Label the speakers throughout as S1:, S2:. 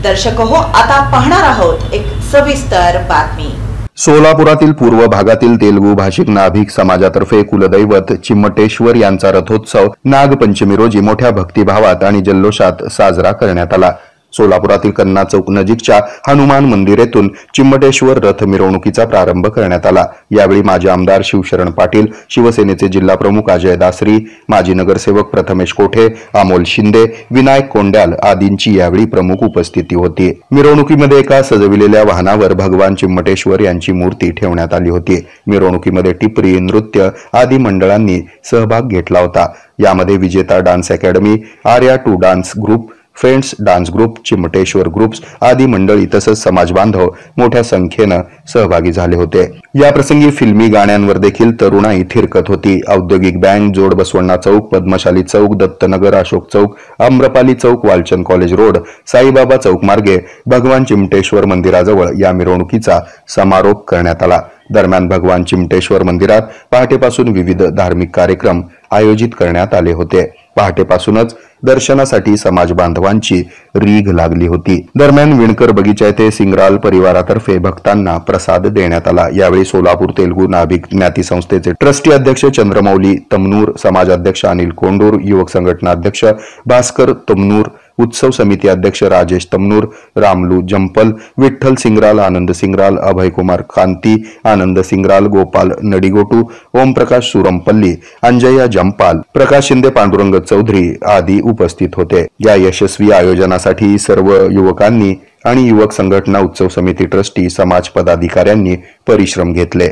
S1: दर्शक हो, आता पाहणार आहोत एक सविस्तर बातमी।
S2: सोलापुरातील पूर्व भागातील तेलुगू भाषिक नाभिक समाजातर्फे कुलदैवत चिमटेश्वर यांचा रथोत्सव नागपंचमी रोजी मोठ्या भक्तिभावात आणि जल्लोषात साजरा करण्यात आला। सोलापुरातील कन्ना चौक नजीकच्या हनुमान मंदिर येथून चिमटेश्वर रथ मिरवणुकीचा प्रारंभ करण्यात आला। यावेळी माजी आमदार शिवशरण पाटील, शिवसेनेचे जिल्हा प्रमुख अजय दासरी, माजी नगरसेवक प्रथमेश कोठे, अमोल शिंदे, विनायक कोंड्याल आदींची यावेळी प्रमुख उपस्थिती होती। मिरवणुकीमध्ये एका सजविलेल्या वाहनावर भगवान चिमटेश्वर यांची मूर्ती ठेवण्यात आली होती। मिरवणुकीमध्ये टिपरी, नृत्य आदी मंडळांनी सहभाग घेतला होता। यामध्ये Vijeta dance academy, Arya two dance group, friends dance group, Chimteshwar groups आदी मंडळी तसंच समाज बांधव मोठ्या संख्येनं सहभागी झाले होते। या प्रसंगी फिल्मी गाण्यांवर देखील तरुणाई थिरकत होती। औद्योगिक बँक, जोड बसवण्णा चौक, पद्मशाली चौक, दत्तनगर, अशोक चौक, आम्रपाली चौक, वालचंद कॉलेज रोड, साईबाबा चौक मार्गे भगवान चिमटेश्वर मंदिराजवळ या मिरवणुकीचा समारोप करण्यात आला। दरम्यान भगवान चिमटेश्वर मंदिरात पहाटेपासून विविध धार्मिक कार्यक्रम आयोजित करण्यात आले होते। पहाटेपासूनच दर्शनासाठी समाज बांधवांची रीघ लागली होती। दरम्यान विणकर बगीचा येथे सिंगराल परिवारातर्फे भक्तांना प्रसाद देण्यात आला। यावेळी सोलापूर तेलुगू नाभिक ज्ञाती संस्थेचे ट्रस्टी अध्यक्ष चंद्रमौली तमनूर, समाजाध्यक्ष अनिल कोंडूर, युवक संघटना अध्यक्ष भास्कर तमनूर, उत्सव समिती अध्यक्ष राजेश तमनूर, रामलू जंपल, विठ्ठल सिंगराल, आनंद सिंगराल, अभय कुमार कांती, आनंद सिंगराल, गोपाल नडिगोटू, ओमप्रकाश सुरमपल्ली, अंजया जंपाल, प्रकाश शिंदे, पांडुरंग चौधरी आदी उपस्थित होते। या यशस्वी आयोजनासाठी सर्व युवकांनी आणि युवक संघटना, उत्सव समिती ट्रस्टी, समाज पदाधिकाऱ्यांनी परिश्रम घेतले।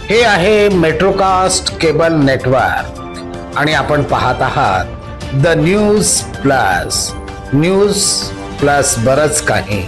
S3: हे आहे मेट्रोकास्ट केबल नेटवर्क आणि आपण पाहत आहात द न्यूज प्लस बरच काही।